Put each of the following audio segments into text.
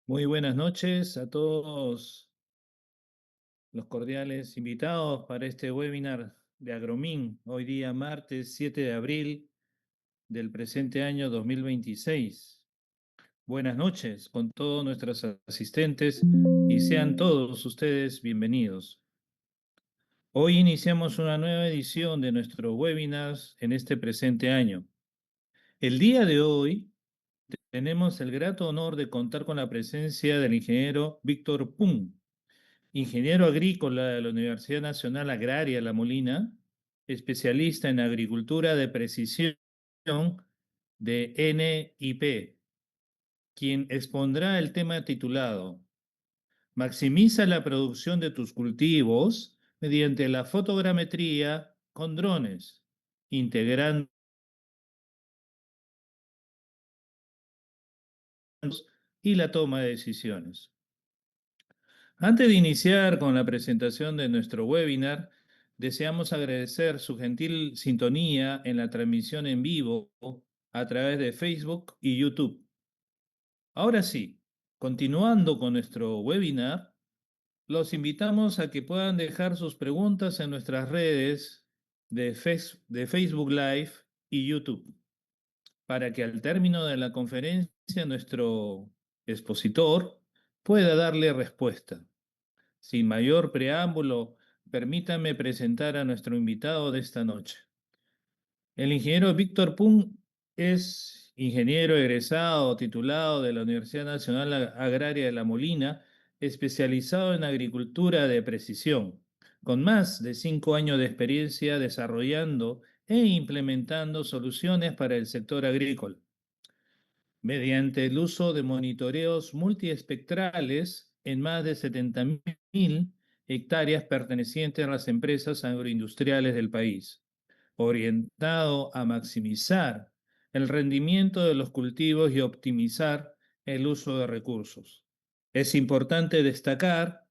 Muy buenas noches a todos los cordiales invitados para este webinar de Agromin, hoy día martes 7 de abril del presente año 2026. Buenas noches con todos nuestros asistentes y sean todos ustedes bienvenidos. Hoy iniciamos una nueva edición de nuestros webinars en este presente año. El día de hoy tenemos el grato honor de contar con la presencia del ingeniero Víctor Pum, ingeniero agrícola de la Universidad Nacional Agraria La Molina, especialista en agricultura de precisión de NIP, quien expondrá el tema titulado Maximiza la producción de tus cultivos mediante la fotogrametría con drones, integrando y la toma de decisiones. Antes de iniciar con la presentación de nuestro webinar, deseamos agradecer su gentil sintonía en la transmisión en vivo a través de Facebook y YouTube. Ahora sí, continuando con nuestro webinar, los invitamos a que puedan dejar sus preguntas en nuestras redes de Facebook Live y YouTube, para que al término de la conferencia nuestro expositor pueda darle respuesta. Sin mayor preámbulo, permítame presentar a nuestro invitado de esta noche. El ingeniero Víctor Pum es ingeniero egresado, titulado de la Universidad Nacional Agraria de La Molina, especializado en agricultura de precisión, con más de 5 años de experiencia desarrollando e implementando soluciones para el sector agrícola mediante el uso de monitoreos multiespectrales en más de 70.000 hectáreas pertenecientes a las empresas agroindustriales del país, orientado a maximizar el rendimiento de los cultivos y optimizar el uso de recursos. Es importante destacar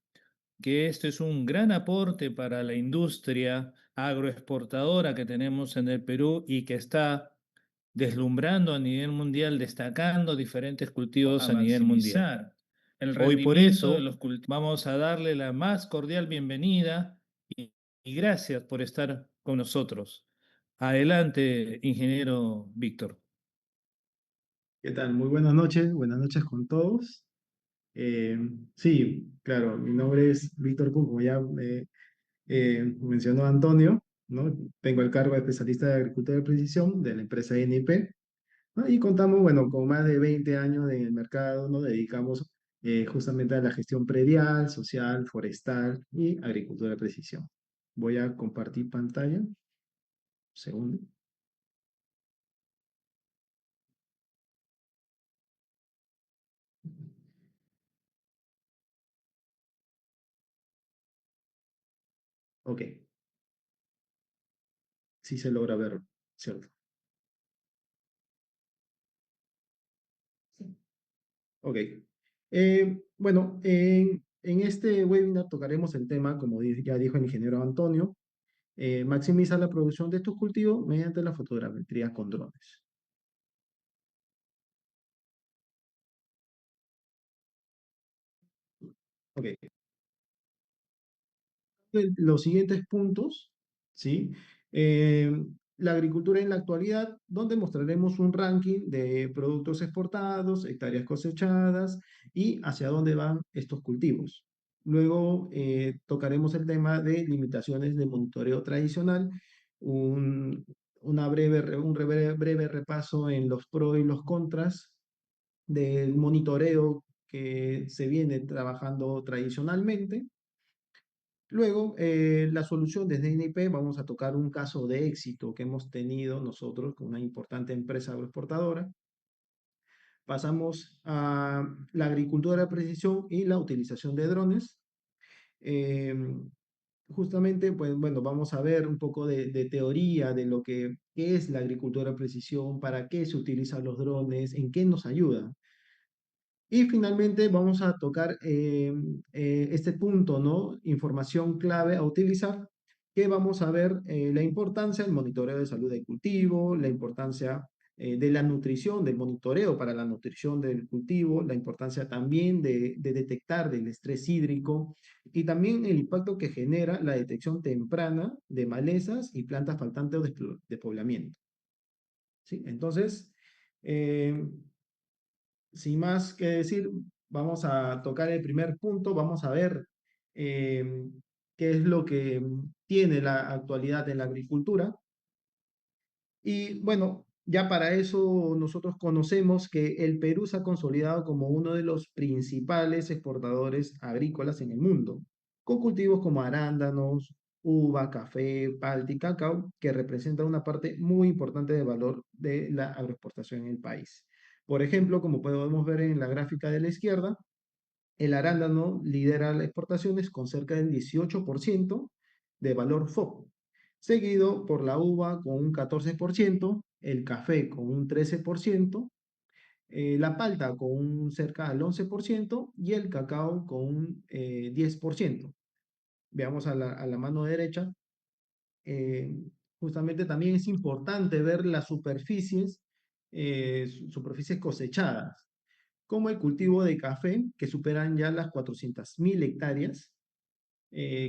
que este es un gran aporte para la industria agroexportadora que tenemos en el Perú y que está deslumbrando a nivel mundial, destacando diferentes cultivos a nivel mundial. Hoy por eso vamos a darle la más cordial bienvenida y gracias por estar con nosotros. Adelante, ingeniero Víctor. ¿Qué tal? Muy buenas noches con todos. Eh, sí, claro, mi nombre es Víctor Pum, como ya mencionó Antonio, ¿no? Tengo el cargo de especialista de agricultura de precisión de la empresa NIP, ¿no? Y contamos, bueno, con más de 20 años en el mercado, nos dedicamos justamente a la gestión predial, social, forestal y agricultura de precisión. Voy a compartir pantalla, un segundo. Ok, sí se logra ver, ¿cierto? Ok. Bueno, en este webinar tocaremos el tema, como ya dijo el ingeniero Antonio, maximiza la producción de estos cultivos mediante la fotogrametría con drones. Ok. Los siguientes puntos, ¿sí? Eh, la agricultura en la actualidad, donde mostraremos un ranking de productos exportados, hectáreas cosechadas y hacia dónde van estos cultivos. Luego tocaremos el tema de limitaciones de monitoreo tradicional, un, breve repaso en los pros y los contras del monitoreo que se viene trabajando tradicionalmente. Luego, la solución desde NIP, vamos a tocar un caso de éxito que hemos tenido nosotros con una importante empresa agroexportadora. Pasamos a la agricultura de precisión y la utilización de drones. Eh, Justamente, pues bueno, vamos a ver un poco de teoría de lo que qué es la agricultura de precisión, para qué se utilizan los drones, en qué nos ayudan. Y finalmente vamos a tocar este punto, ¿no? Información clave a utilizar, que vamos a ver la importancia del monitoreo de salud del cultivo, la importancia de la nutrición, del monitoreo para la nutrición del cultivo, la importancia también de detectar el estrés hídrico y también el impacto que genera la detección temprana de malezas y plantas faltantes de poblamiento. ¿Sí? Entonces, eh, sin más que decir, vamos a tocar el primer punto, vamos a ver eh, qué es lo que tiene la actualidad en la agricultura. Y bueno, ya para eso nosotros conocemos que el Perú se ha consolidado como uno de los principales exportadores agrícolas en el mundo, con cultivos como arándanos, uva, café, palta y cacao, que representan una parte muy importante del valor de la agroexportación en el país. Por ejemplo, como podemos ver en la gráfica de la izquierda, el arándano lidera las exportaciones con cerca del 18% de valor FOB, seguido por la uva con un 14%, el café con un 13%, la palta con un cerca del 11% y el cacao con un 10%. Veamos a la mano derecha. eh, Justamente también es importante ver las superficies, superficies cosechadas como el cultivo de café, que superan ya las 400.000 hectáreas.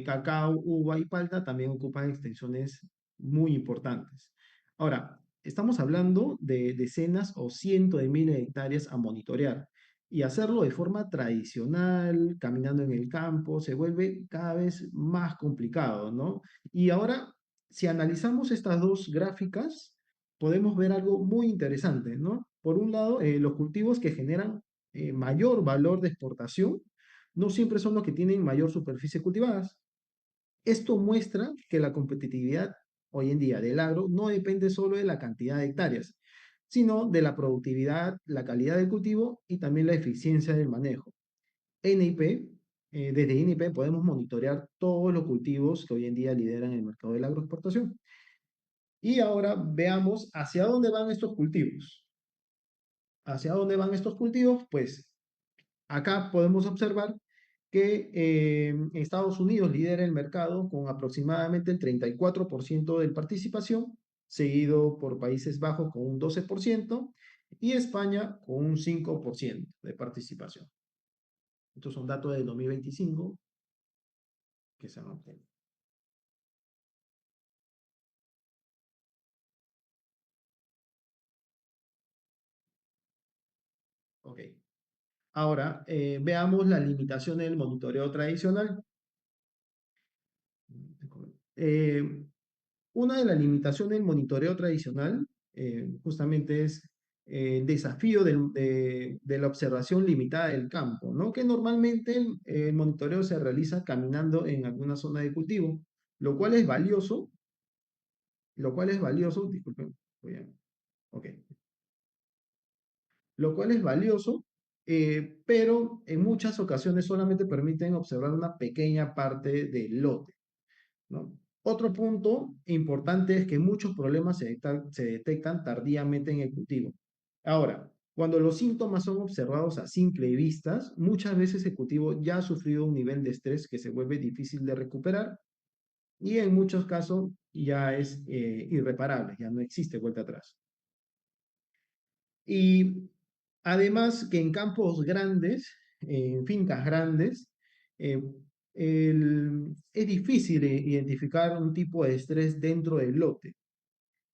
Cacao, uva y palta también ocupan extensiones muy importantes. Ahora, estamos hablando de decenas o cientos de miles de hectáreas a monitorear. Y hacerlo de forma tradicional, caminando en el campo, se vuelve cada vez más complicado, ¿no? Y ahora, si analizamos estas dos gráficas, podemos ver algo muy interesante, ¿no? Por un lado, los cultivos que generan mayor valor de exportación no siempre son los que tienen mayor superficie cultivadas. Esto muestra que la competitividad hoy en día del agro no depende solo de la cantidad de hectáreas, sino de la productividad, la calidad del cultivo y también la eficiencia del manejo. NIP, desde NIP podemos monitorear todos los cultivos que hoy en día lideran el mercado de la agroexportación. Y ahora veamos hacia dónde van estos cultivos. ¿Hacia dónde van estos cultivos? Pues acá podemos observar que Estados Unidos lidera el mercado con aproximadamente el 34% de participación, seguido por Países Bajos con un 12% y España con un 5% de participación. Estos son datos del 2025 que se han obtenido. Ok. Ahora, veamos las limitaciones del monitoreo tradicional. Eh, Una de las limitaciones del monitoreo tradicional justamente es el desafío de la observación limitada del campo, ¿no? Que normalmente el monitoreo se realiza caminando en alguna zona de cultivo, lo cual es valioso, disculpen, ok, lo cual es valioso, pero en muchas ocasiones solamente permiten observar una pequeña parte del lote. ¿No? Otro punto importante es que muchos problemas se detectan tardíamente en el cultivo. Ahora, cuando los síntomas son observados a simple vista, muchas veces el cultivo ya ha sufrido un nivel de estrés que se vuelve difícil de recuperar y en muchos casos ya es irreparable, ya no existe vuelta atrás. Y además que en campos grandes, en fincas grandes, eh, es difícil identificar un tipo de estrés dentro del lote.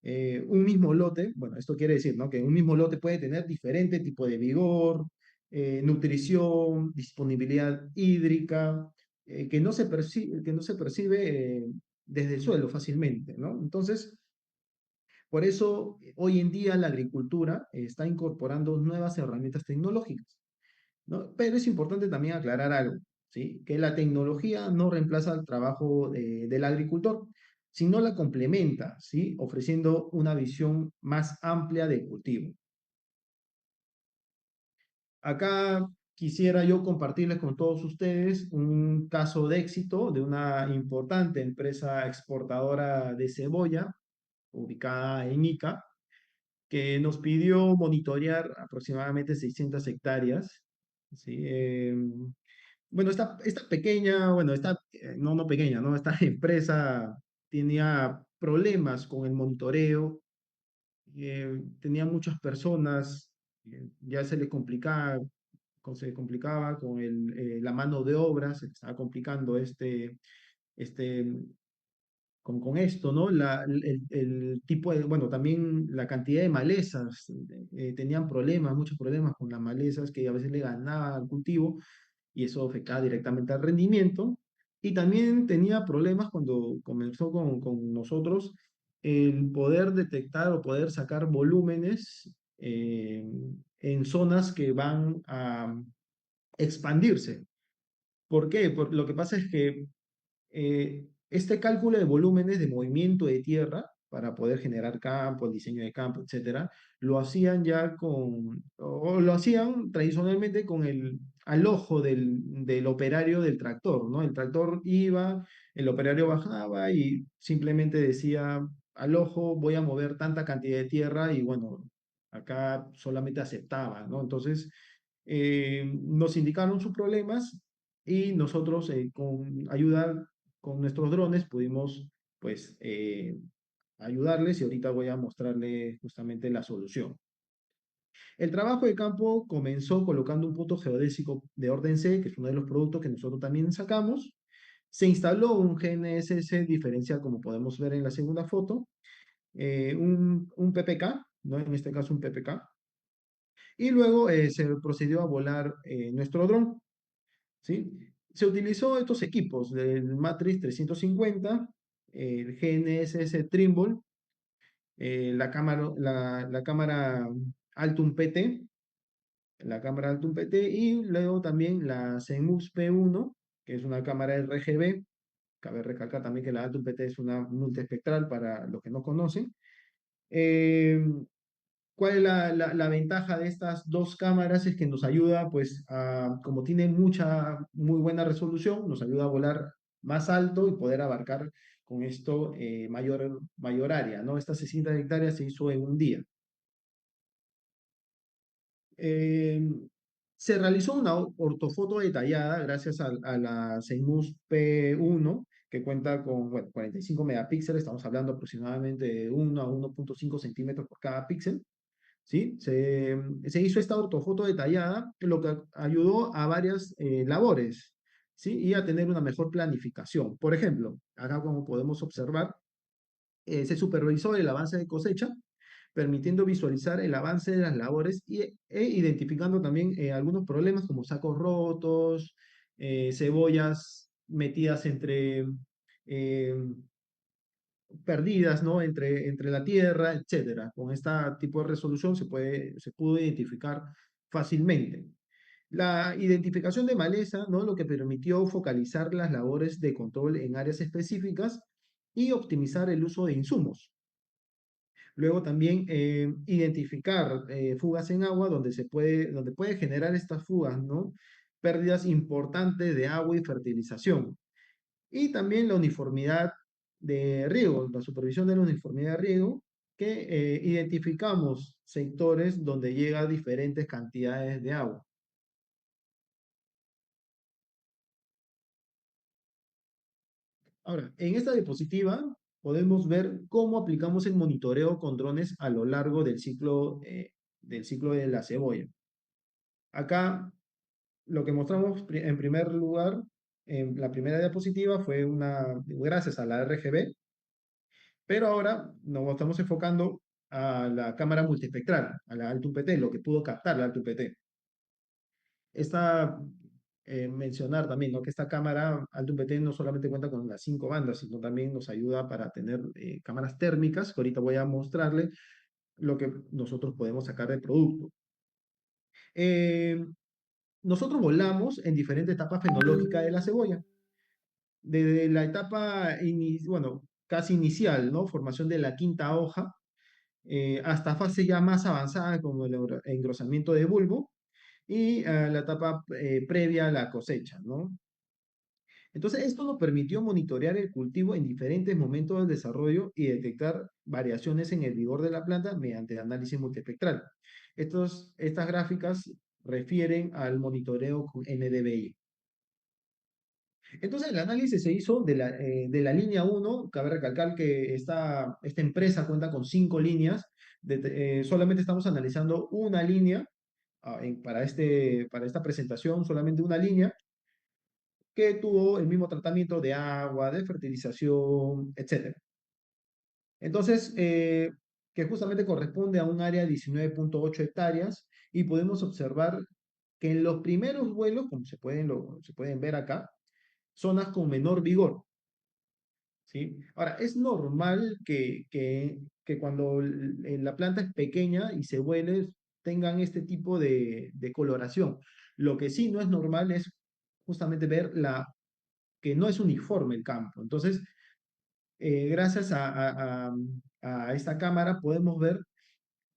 Un mismo lote, bueno, esto quiere decir, ¿no? Que un mismo lote puede tener diferente tipo de vigor, nutrición, disponibilidad hídrica, que no se percibe desde el suelo fácilmente, ¿no? Entonces, por eso, hoy en día la agricultura está incorporando nuevas herramientas tecnológicas, ¿no? Pero es importante también aclarar algo, ¿sí? Que la tecnología no reemplaza el trabajo del agricultor, sino la complementa, ¿sí? Ofreciendo una visión más amplia del cultivo. Acá quisiera yo compartirles con todos ustedes un caso de éxito de una importante empresa exportadora de cebolla ubicada en Ica, que nos pidió monitorear aproximadamente 600 hectáreas. ¿Sí? Bueno, esta pequeña, bueno, no pequeña, ¿no? Esta empresa tenía problemas con el monitoreo tenía muchas personas, ya se complicaba con la mano de obra, se estaba complicando este, con esto, ¿no? El tipo de, bueno, también la cantidad de malezas, tenían problemas, muchos problemas con las malezas que a veces le ganaban al cultivo y eso afectaba directamente al rendimiento. Y también tenía problemas cuando comenzó con nosotros el poder detectar o poder sacar volúmenes en zonas que van a expandirse. ¿Por qué? Lo que pasa es que este cálculo de volúmenes de movimiento de tierra para poder generar campo, el diseño de campo, etcétera, lo hacían ya o lo hacían tradicionalmente con al ojo del operario del tractor, ¿no? El tractor iba, el operario bajaba y simplemente decía al ojo voy a mover tanta cantidad de tierra y bueno, acá solamente aceptaba, ¿no? Entonces, nos indicaron sus problemas y nosotros con ayuda con nuestros drones pudimos pues ayudarles y ahorita voy a mostrarles justamente la solución. El trabajo de campo comenzó colocando un punto geodésico de orden C, que es uno de los productos que nosotros también sacamos. Se instaló un GNSS diferencial, como podemos ver en la segunda foto, un PPK, ¿no? En este caso un PPK, y luego se procedió a volar nuestro dron. ¿Sí? Se utilizó estos equipos del Matrix 350, el GNSS Trimble, la cámara Altum PT, la cámara Altum PT y luego también la CMUX P1, que es una cámara RGB. Cabe recalcar también que la Altum PT es una multiespectral para los que no conocen. Eh, ¿Cuál es la ventaja de estas dos cámaras? Es que nos ayuda, pues, como tiene muy buena resolución, nos ayuda a volar más alto y poder abarcar con esto mayor área, ¿no? Estas 600 hectáreas se hizo en un día. Eh, Se realizó una ortofoto detallada gracias a la CMUS P1, que cuenta con, bueno, 45 megapíxeles, estamos hablando aproximadamente de 1 a 1,5 centímetros por cada píxel. ¿Sí? Se hizo esta ortofoto detallada, lo que ayudó a varias labores, ¿sí? Y a tener una mejor planificación. Por ejemplo, acá como podemos observar, se supervisó el avance de cosecha, permitiendo visualizar el avance de las labores e identificando también algunos problemas como sacos rotos, cebollas metidas eh, perdidas, ¿no? Entre la tierra, etcétera. Con este tipo de resolución se pudo identificar fácilmente. La identificación de maleza, ¿no? Lo que permitió focalizar las labores de control en áreas específicas y optimizar el uso de insumos. Luego también identificar fugas en agua donde puede generar estas fugas, ¿no? Pérdidas importantes de agua y fertilización. Y también la uniformidad de riego, la supervisión de la uniformidad de riego, que identificamos sectores donde llega diferentes cantidades de agua. Ahora, en esta diapositiva podemos ver cómo aplicamos el monitoreo con drones a lo largo del ciclo de la cebolla. Acá lo que mostramos en primer lugar, en la primera diapositiva, fue gracias a la RGB. Pero ahora nos estamos enfocando a la cámara multiespectral, a la Altum PT, lo que pudo captar la Altum PT. Esta, mencionar también, ¿no? Que esta cámara Altum PT no solamente cuenta con las 5 bandas, sino también nos ayuda para tener cámaras térmicas, que ahorita voy a mostrarle lo que nosotros podemos sacar del producto. Eh, Nosotros volamos en diferentes etapas fenológicas de la cebolla. Desde la etapa, bueno, casi inicial, ¿no? Formación de la quinta hoja, hasta fase ya más avanzada como el engrosamiento de bulbo y la etapa previa a la cosecha, ¿no? Entonces, esto nos permitió monitorear el cultivo en diferentes momentos del desarrollo y detectar variaciones en el vigor de la planta mediante análisis multiespectral. Estas gráficas refieren al monitoreo con NDVI. Entonces el análisis se hizo de la línea uno. Cabe recalcar que esta empresa cuenta con 5 líneas, solamente estamos analizando una línea para esta presentación, solamente una línea que tuvo el mismo tratamiento de agua, de fertilización, etcétera. Entonces, que justamente corresponde a un área de 19,8 hectáreas y podemos observar que en los primeros vuelos, como se pueden ver acá, zonas con menor vigor, ¿sí? Ahora, es normal que cuando la planta es pequeña y se vuele, tengan este tipo de coloración. Lo que sí no es normal es justamente ver que no es uniforme el campo. Entonces, gracias a esta cámara podemos ver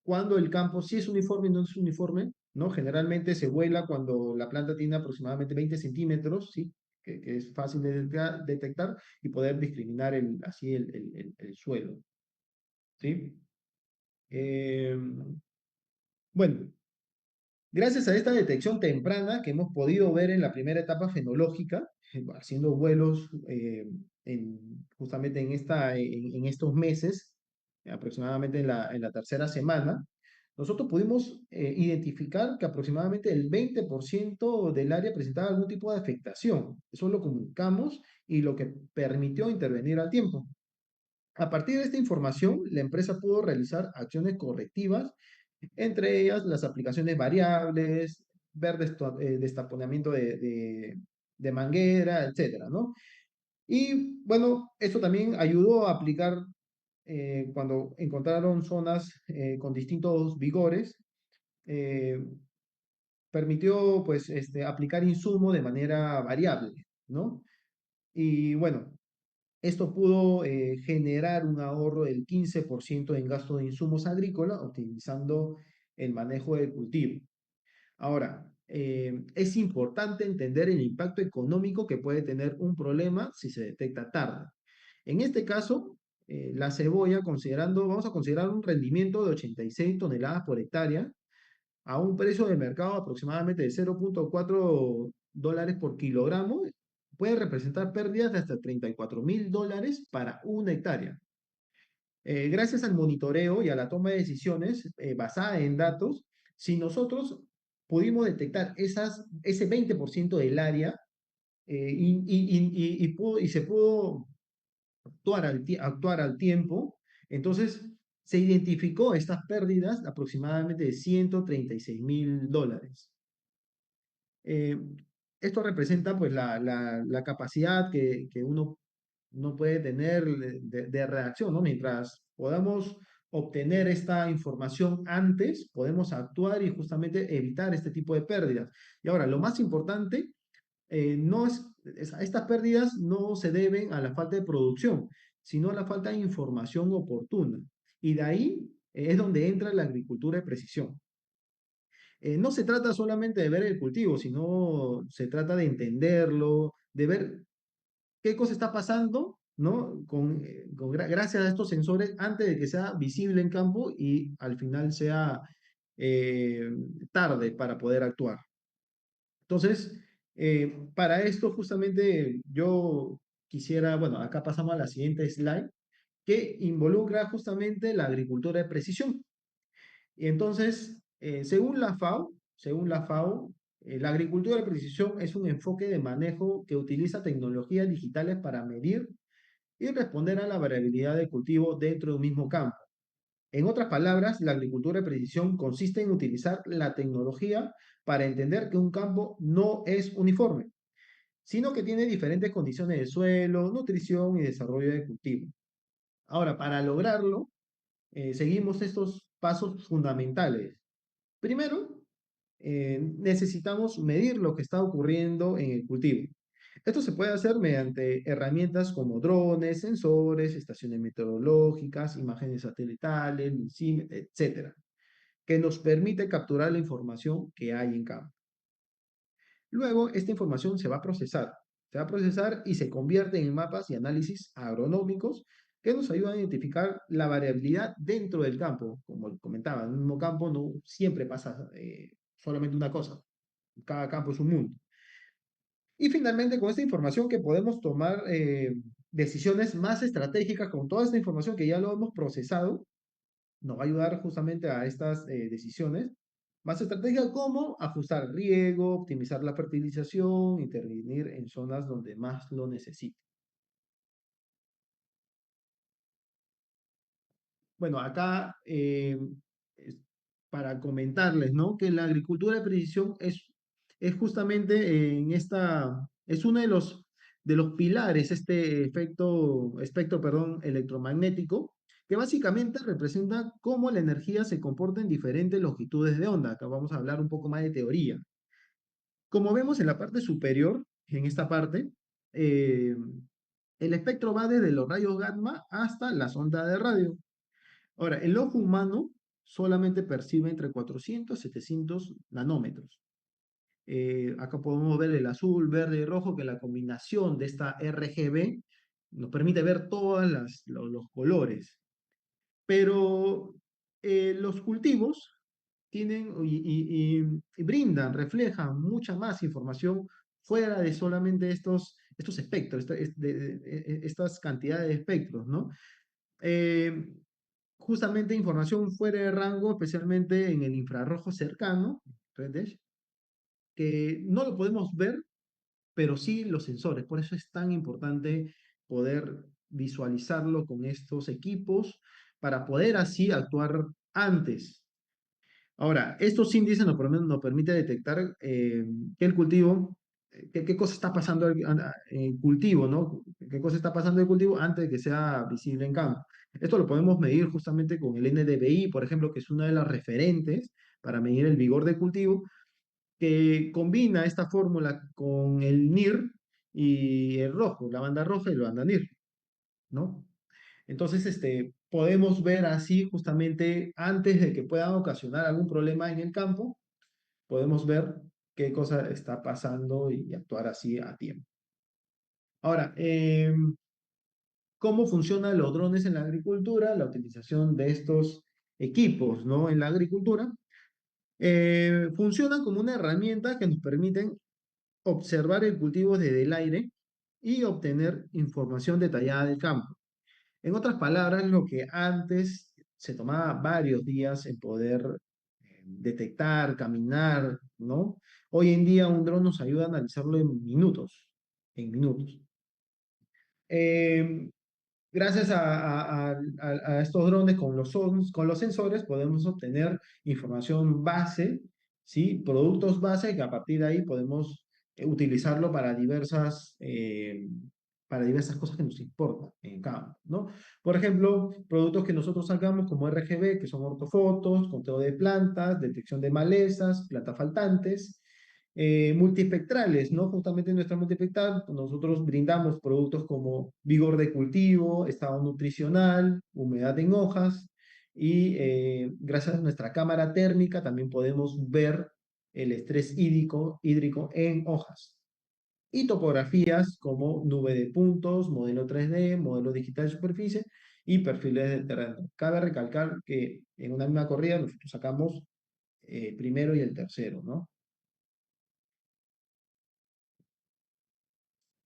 cuando el campo sí es uniforme y no es uniforme, ¿no? Generalmente se vuela cuando la planta tiene aproximadamente 20 centímetros, ¿sí? Que es fácil de detectar y poder discriminar así el suelo, ¿sí? Eh, bueno, gracias a esta detección temprana que hemos podido ver en la primera etapa fenológica, haciendo vuelos justamente en estos meses, aproximadamente en la tercera semana, nosotros pudimos identificar que aproximadamente el 20% del área presentaba algún tipo de afectación. Eso lo comunicamos y lo que permitió intervenir al tiempo. A partir de esta información, la empresa pudo realizar acciones correctivas, entre ellas las aplicaciones variables, ver destaponamiento de manguera, etcétera, ¿no? Y bueno, eso también ayudó a aplicar cuando encontraron zonas con distintos vigores, eh, permitió pues aplicar insumo de manera variable, ¿no? Y bueno, esto pudo generar un ahorro del 15% en gasto de insumos agrícolas, optimizando el manejo del cultivo. Ahora, es importante entender el impacto económico que puede tener un problema si se detecta tarde. En este caso, la cebolla, vamos a considerar un rendimiento de 86 toneladas por hectárea a un precio de mercado aproximadamente de 0,4 dólares por kilogramo, puede representar pérdidas de hasta $34.000 para una hectárea. Gracias al monitoreo y a la toma de decisiones basada en datos, si nosotros pudimos detectar ese 20% del área y se pudo actuar al tiempo, entonces se identificó estas pérdidas de aproximadamente de $136.000. Eh, Esto representa pues la capacidad que uno no puede tener de reacción, ¿no? Mientras podamos obtener esta información antes, podemos actuar y justamente evitar este tipo de pérdidas. Y ahora, lo más importante, no estas pérdidas no se deben a la falta de producción, sino a la falta de información oportuna. Y de ahí es donde entra la agricultura de precisión. No se trata solamente de ver el cultivo, sino se trata de entenderlo, de ver qué cosa está pasando, ¿no? Gracias a estos sensores antes de que sea visible en campo y al final sea eh, tarde para poder actuar. Entonces, para esto justamente yo quisiera, bueno, acá pasamos a la siguiente slide, que involucra justamente la agricultura de precisión. Y entonces, según la FAO, la agricultura de precisión es un enfoque de manejo que utiliza tecnologías digitales para medir y responder a la variabilidad de cultivo dentro de un mismo campo. En otras palabras, la agricultura de precisión consiste en utilizar la tecnología para entender que un campo no es uniforme, sino que tiene diferentes condiciones de suelo, nutrición y desarrollo de cultivo. Ahora, para lograrlo, seguimos estos pasos fundamentales. Primero, necesitamos medir lo que está ocurriendo en el cultivo. Esto se puede hacer mediante herramientas como drones, sensores, estaciones meteorológicas, imágenes satelitales, etcétera, que nos permite capturar la información que hay en campo. Luego, esta información se va a procesar y se convierte en mapas y análisis agronómicos que nos ayudan a identificar la variabilidad dentro del campo. Como comentaba, en un mismo campo no siempre pasa solamente una cosa. Cada campo es un mundo. Y finalmente, con esta información que podemos tomar decisiones más estratégicas, con toda esta información que ya lo hemos procesado, nos va a ayudar justamente a estas decisiones más estratégicas como ajustar el riego, optimizar la fertilización, intervenir en zonas donde más lo necesiten. Bueno, acá es para comentarles, ¿no? Que la agricultura de precisión es justamente en esta, es uno de los pilares, este espectro, perdón, electromagnético, que básicamente representa cómo la energía se comporta en diferentes longitudes de onda. Acá vamos a hablar un poco más de teoría. Como vemos en la parte superior, en esta parte, eh, el espectro va desde los rayos gamma hasta las ondas de radio. Ahora, el ojo humano solamente percibe entre 400 y 700 nanómetros. Acá podemos ver el azul, verde y rojo, que la combinación de esta RGB nos permite ver todos los colores. Pero los cultivos tienen y brindan, reflejan mucha más información fuera de solamente estos espectros, estas cantidades de espectros, ¿no? Eh, Justamente información fuera de rango, especialmente en el infrarrojo cercano, ¿entiendes? Que no lo podemos ver, pero sí los sensores. Por eso es tan importante poder visualizarlo con estos equipos para poder así actuar antes. Ahora, estos índices nos permiten detectar que el cultivo, qué cosa está pasando en el cultivo, ¿no? Qué cosa está pasando en el cultivo antes de que sea visible en campo. Esto lo podemos medir justamente con el NDVI, por ejemplo, que es una de las referentes para medir el vigor de cultivo, que combina esta fórmula con el NIR y el rojo, la banda roja y la banda NIR, ¿no? Entonces, podemos ver así justamente antes de que puedan ocasionar algún problema en el campo, podemos ver qué cosa está pasando y actuar así a tiempo. Ahora, ¿cómo funcionan los drones en la agricultura? La utilización de estos equipos, ¿no? En la agricultura. Funcionan como una herramienta que nos permiten observar el cultivo desde el aire y obtener información detallada del campo. En otras palabras, lo que antes se tomaba varios días en poder detectar, caminar, ¿no? Hoy en día un dron nos ayuda a analizarlo en minutos, en minutos. Eh, Gracias a estos drones con los sensores podemos obtener información base, ¿sí? Productos base que a partir de ahí podemos utilizarlo para diversas cosas que nos importan en campo, ¿no? Por ejemplo, productos que nosotros sacamos como RGB, que son ortofotos, conteo de plantas, detección de malezas, plantas faltantes, multispectrales, ¿no? Justamente en nuestra multispectral nosotros brindamos productos como vigor de cultivo, estado nutricional, humedad en hojas y gracias a nuestra cámara térmica también podemos ver el estrés hídrico en hojas. Y topografías como nube de puntos, modelo 3D, modelo digital de superficie y perfiles de terreno. Cabe recalcar que en una misma corrida nosotros sacamos primero y el tercero, ¿no?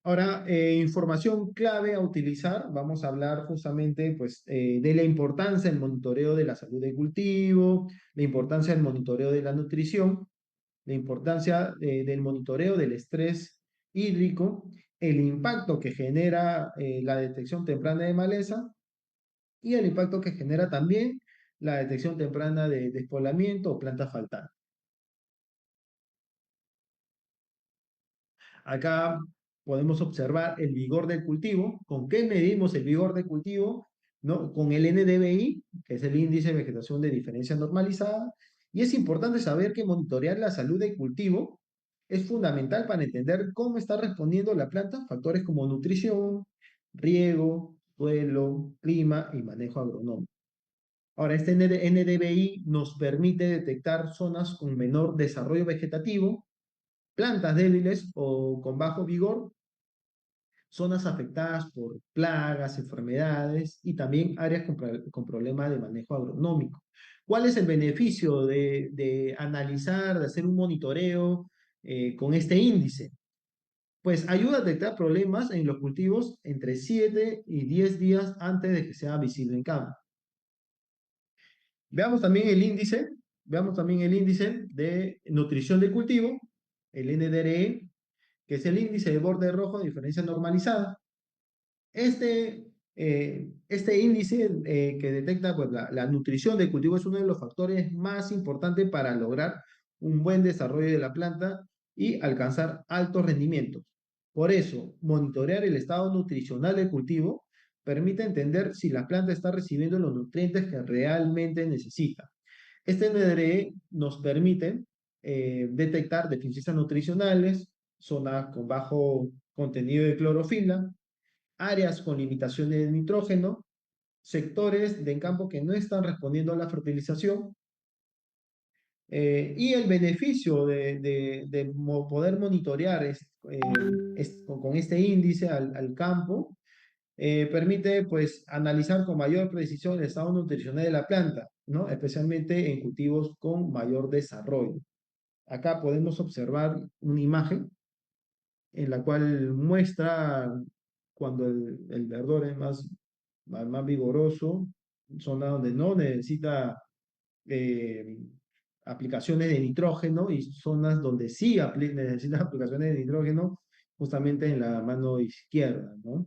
Ahora, información clave a utilizar. Vamos a hablar justamente pues, de la importancia del monitoreo de la salud del cultivo, la importancia del monitoreo de la nutrición, la importancia del monitoreo del estrés hídrico, el impacto que genera la detección temprana de maleza y el impacto que genera también la detección temprana de despoblamiento o planta faltante. Acá podemos observar el vigor del cultivo. ¿Con qué medimos el vigor del cultivo? ¿No? Con el NDVI, que es el índice de vegetación de diferencia normalizada. Y es importante saber que monitorear la salud del cultivo es fundamental para entender cómo está respondiendo la planta a factores como nutrición, riego, suelo, clima y manejo agronómico. Ahora, este NDVI nos permite detectar zonas con menor desarrollo vegetativo, plantas débiles o con bajo vigor, zonas afectadas por plagas, enfermedades y también áreas con problemas de manejo agronómico. ¿Cuál es el beneficio de analizar, de hacer un monitoreo con este índice? pues ayuda a detectar problemas en los cultivos entre 7 y 10 días antes de que sea visible en campo. Veamos también el índice, veamos también el índice de nutrición de cultivo, el NDRE, que es el índice de borde rojo de diferencia normalizada. Este índice que detecta pues, la nutrición del cultivo es uno de los factores más importantes para lograr un buen desarrollo de la planta y alcanzar altos rendimientos. Por eso, monitorear el estado nutricional del cultivo permite entender si la planta está recibiendo los nutrientes que realmente necesita. Este NDRE nos permite detectar deficiencias nutricionales, zonas con bajo contenido de clorofila, áreas con limitaciones de nitrógeno, sectores de campo que no están respondiendo a la fertilización. Y el beneficio de poder monitorear con este índice al campo permite pues analizar con mayor precisión el estado nutricional de la planta, ¿no? Especialmente en cultivos con mayor desarrollo. Acá podemos observar una imagen en la cual muestra cuando el verdor es más vigoroso, zona donde no necesita eh, aplicaciones de nitrógeno y zonas donde sí necesita aplicaciones de nitrógeno, justamente en la mano izquierda, ¿no?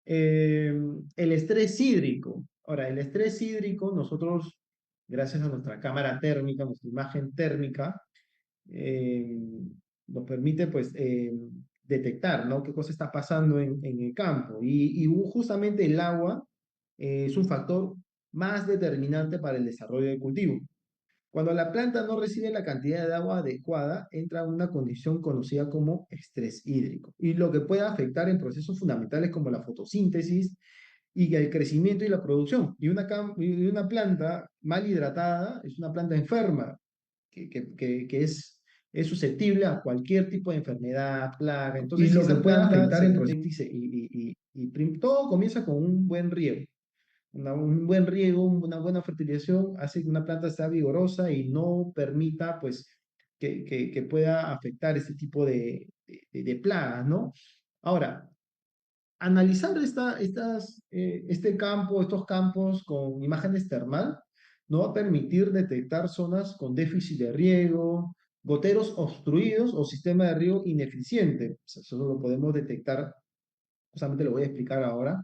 Eh, el estrés hídrico. Ahora, el estrés hídrico, nosotros, gracias a nuestra cámara térmica, nuestra imagen térmica, eh, nos permite pues detectar, ¿no? Qué cosa está pasando en el campo. Y justamente el agua es un factor más determinante para el desarrollo del cultivo. Cuando la planta no recibe la cantidad de agua adecuada, entra en una condición conocida como estrés hídrico, y lo que puede afectar en procesos fundamentales como la fotosíntesis y el crecimiento y la producción. Y una planta mal hidratada es una planta enferma, que es susceptible a cualquier tipo de enfermedad, plaga. Y Entonces, si lo que esa puede planta afectar se en procesos. detecta todo comienza con un buen riego. Un buen riego, una buena fertilización hace que una planta sea vigorosa y no permita, pues, que pueda afectar este tipo de plagas, ¿no? Ahora, analizar estos campos con imágenes termal nos va a permitir detectar zonas con déficit de riego, goteros obstruidos o sistema de riego ineficiente. O sea, eso lo podemos detectar, justamente lo voy a explicar ahora.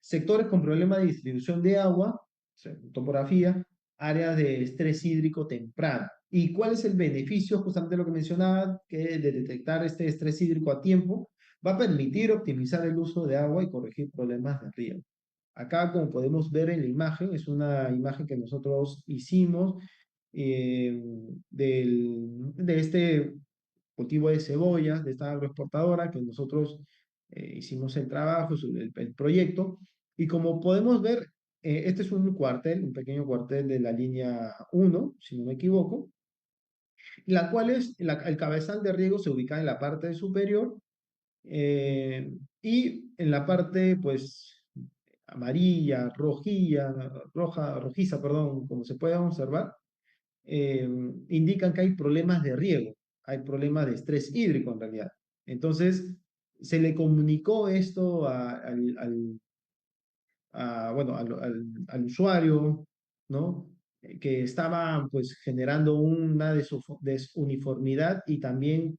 Sectores con problemas de distribución de agua, o sea, topografía, áreas de estrés hídrico temprano. ¿Y cuál es el beneficio? Justamente lo que mencionaba, que de detectar este estrés hídrico a tiempo va a permitir optimizar el uso de agua y corregir problemas de riego. Acá, como podemos ver en la imagen, es una imagen que nosotros hicimos eh, de este cultivo de cebollas, de esta agroexportadora, que nosotros hicimos el trabajo, el proyecto, y como podemos ver, este es un cuartel, un pequeño cuartel de la línea 1, si no me equivoco, la cual el cabezal de riego se ubica en la parte superior y en la parte, pues, amarilla, rojiza, perdón, como se puede observar, eh, indican que hay problemas de riego, hay problemas de estrés hídrico en realidad. Entonces, se le comunicó esto bueno, al usuario, ¿no? Que estaba pues generando una desuniformidad y también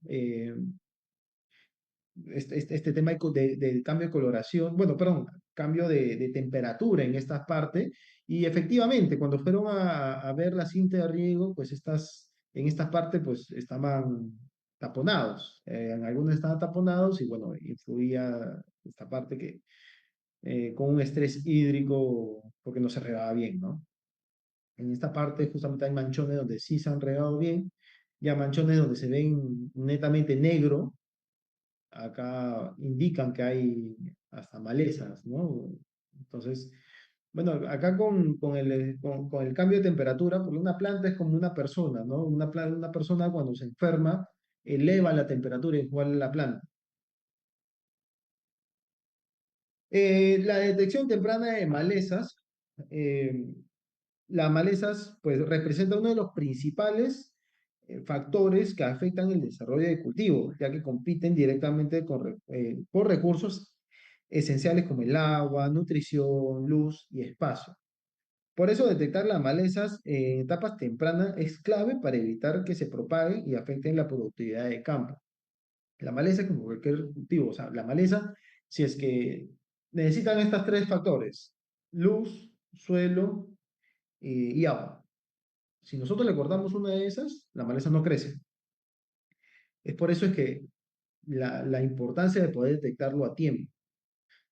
este tema del cambio de coloración, bueno, perdón, cambio de temperatura en estas partes. Y efectivamente, cuando fueron a ver la cinta de riego, pues en estas partes pues estaban taponados. En algunos estaban taponados y bueno, influía esta parte que con un estrés hídrico porque no se regaba bien, ¿no? En esta parte justamente hay manchones donde sí se han regado bien, ya manchones donde se ven netamente negro, acá indican que hay hasta malezas, ¿no? Entonces, bueno, acá con el cambio de temperatura, porque una planta es como una persona, ¿no? Una persona cuando se enferma eleva la temperatura igual la planta. La detección temprana de malezas, las malezas pues representan uno de los principales factores que afectan el desarrollo de cultivo, ya que compiten directamente por recursos esenciales como el agua, nutrición, luz y espacio. Por eso detectar las malezas en etapas tempranas es clave para evitar que se propaguen y afecten la productividad de campo. La maleza, como cualquier cultivo, o sea, la maleza, si es que necesitan estos tres factores, luz, suelo y agua. Si nosotros le cortamos una de esas, la maleza no crece. Es por eso es que la importancia de poder detectarlo a tiempo.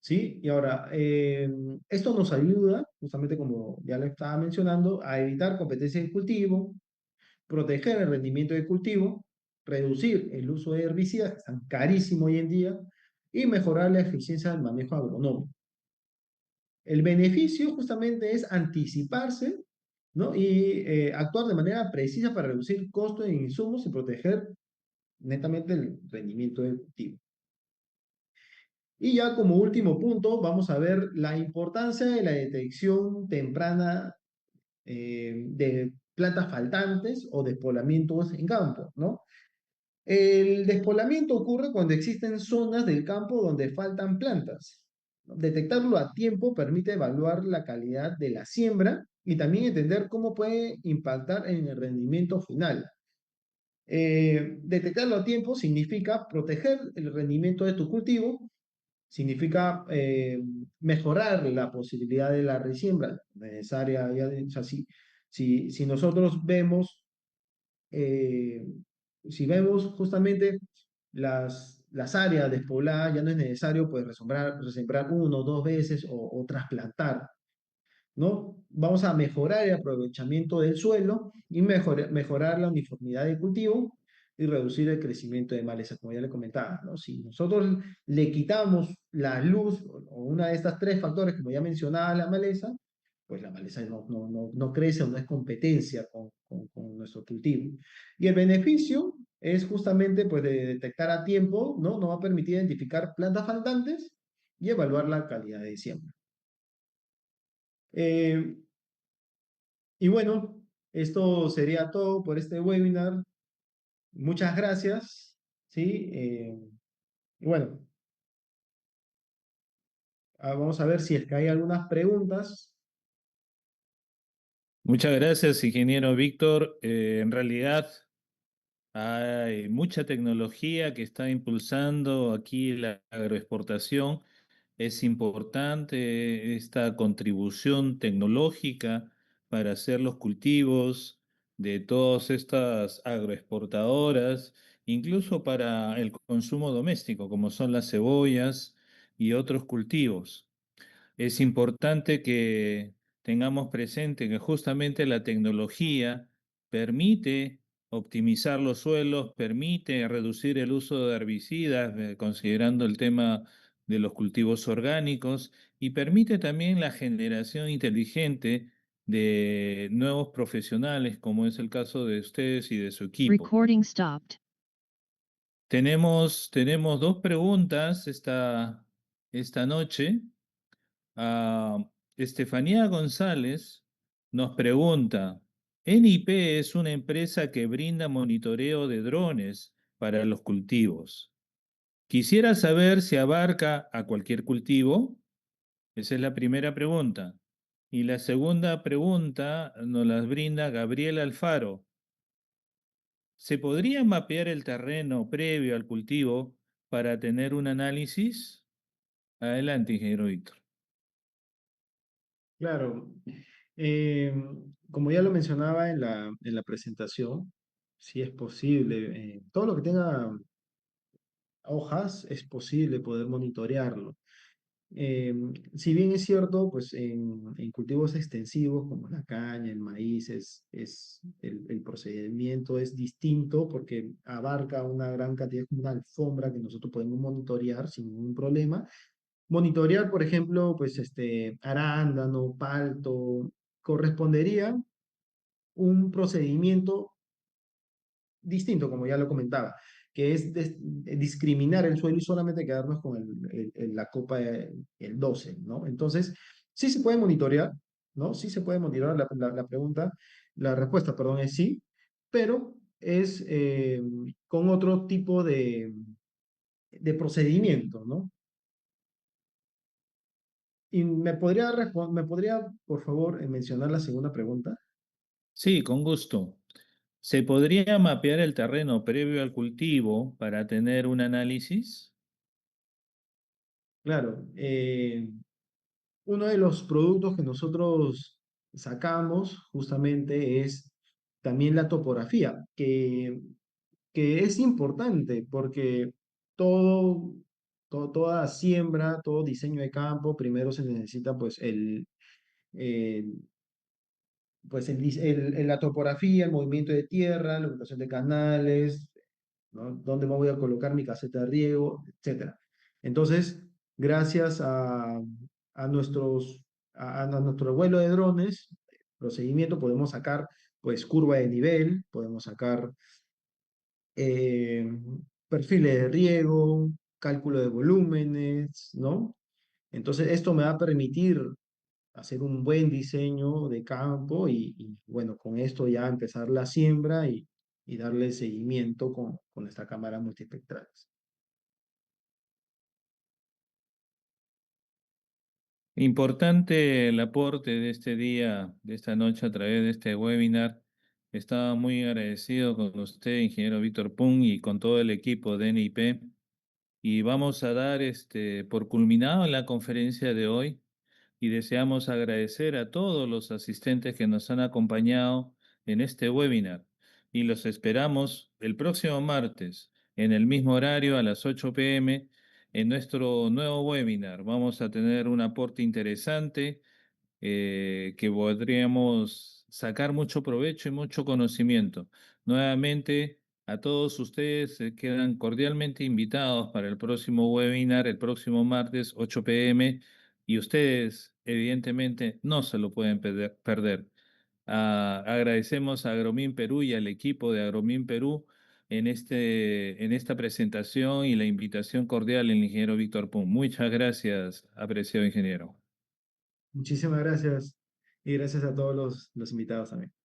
¿Sí? Y ahora, esto nos ayuda, justamente como ya le estaba mencionando, a evitar competencia de cultivo, proteger el rendimiento del cultivo, reducir el uso de herbicidas, que están carísimos hoy en día, y mejorar la eficiencia del manejo agronómico. El beneficio justamente es anticiparse, ¿no? Y actuar de manera precisa para reducir costos en insumos y proteger netamente el rendimiento del cultivo. Y ya como último punto, vamos a ver la importancia de la detección temprana de plantas faltantes o despoblamientos en campo, ¿no? El despoblamiento ocurre cuando existen zonas del campo donde faltan plantas. Detectarlo a tiempo permite evaluar la calidad de la siembra y también entender cómo puede impactar en el rendimiento final. Detectarlo a tiempo significa proteger el rendimiento de tu cultivo, significa mejorar la posibilidad de la resiembra necesaria. O sea, si nosotros vemos, eh, si vemos justamente las áreas despobladas, ya no es necesario pues resembrar uno o dos veces o trasplantar. ¿No? Vamos a mejorar el aprovechamiento del suelo y mejorar la uniformidad de cultivo y reducir el crecimiento de malezas, como ya le comentaba, ¿no? Si nosotros le quitamos la luz o una de estas tres factores, como ya mencionaba, la maleza, pues la maleza no crece o no es competencia con nuestro cultivo. Y el beneficio es justamente pues, de detectar a tiempo, ¿no? Nos va a permitir identificar plantas faltantes y evaluar la calidad de siembra. Eh, Y bueno, esto sería todo por este webinar. Muchas gracias. ¿Sí? Y bueno, vamos a ver si es que hay algunas preguntas. Muchas gracias, ingeniero Víctor. En realidad hay mucha tecnología que está impulsando aquí la agroexportación. Es importante esta contribución tecnológica para hacer los cultivos de todas estas agroexportadoras, incluso para el consumo doméstico, como son las cebollas y otros cultivos. Es importante que tengamos presente que justamente la tecnología permite optimizar los suelos, permite reducir el uso de herbicidas, considerando el tema de los cultivos orgánicos, y permite también la generación inteligente de nuevos profesionales, como es el caso de ustedes y de su equipo. Recording stopped. Tenemos dos preguntas esta noche. Estefanía González nos pregunta, NIP es una empresa que brinda monitoreo de drones para los cultivos. Quisiera saber si abarca a cualquier cultivo. Esa es la primera pregunta. Y la segunda pregunta nos la brinda Gabriel Alfaro. ¿Se podría mapear el terreno previo al cultivo para tener un análisis? Adelante, ingeniero Víctor. Claro, eh, como ya lo mencionaba en la presentación, sí es posible. Todo lo que tenga hojas es posible poder monitorearlo. Eh, si bien es cierto, pues en cultivos extensivos como la caña, el maíz, el procedimiento es distinto porque abarca una gran cantidad, como una alfombra que nosotros podemos monitorear sin ningún problema. Monitorear, por ejemplo, pues arándano, palto, correspondería un procedimiento distinto, como ya lo comentaba, que es discriminar el suelo y solamente quedarnos con la copa, el 12, ¿no? Entonces, sí se puede monitorear, ¿no? Sí se puede monitorear la pregunta, la respuesta, perdón, es sí, pero es con otro tipo de procedimiento, ¿no? ¿Y me podría, por favor, mencionar la segunda pregunta? Sí, con gusto. ¿Se podría mapear el terreno previo al cultivo para tener un análisis? Claro, uno de los productos que nosotros sacamos justamente es también la topografía, que es importante porque todo, toda siembra, todo diseño de campo, primero se necesita el- la topografía, el movimiento de tierra, la ubicación de canales, ¿no? Dónde me voy a colocar mi caseta de riego, etcétera. Entonces, gracias a a nuestro vuelo de drones, procedimiento, podemos sacar pues curva de nivel, podemos sacar eh, perfiles de riego, cálculo de volúmenes, ¿no? Entonces, esto me va a permitir hacer un buen diseño de campo bueno, con esto ya empezar la siembra y darle seguimiento con esta cámara multispectral. Importante el aporte de este día, de esta noche a través de este webinar. Estaba muy agradecido con usted, ingeniero Víctor Pung, y con todo el equipo de NIP. Y vamos a dar por culminado la conferencia de hoy y deseamos agradecer a todos los asistentes que nos han acompañado en este webinar. Y los esperamos el próximo martes en el mismo horario a las 8 p.m. en nuestro nuevo webinar. Vamos a tener un aporte interesante que podríamos sacar mucho provecho y mucho conocimiento. Nuevamente, a todos ustedes se quedan cordialmente invitados para el próximo webinar, el próximo martes, 8 p.m. Y ustedes, evidentemente, no se lo pueden perder. Agradecemos a Agromin Perú y al equipo de Agromin Perú en esta presentación y la invitación cordial del ingeniero Víctor Pum. Muchas gracias, apreciado ingeniero. Muchísimas gracias y gracias a todos los invitados también.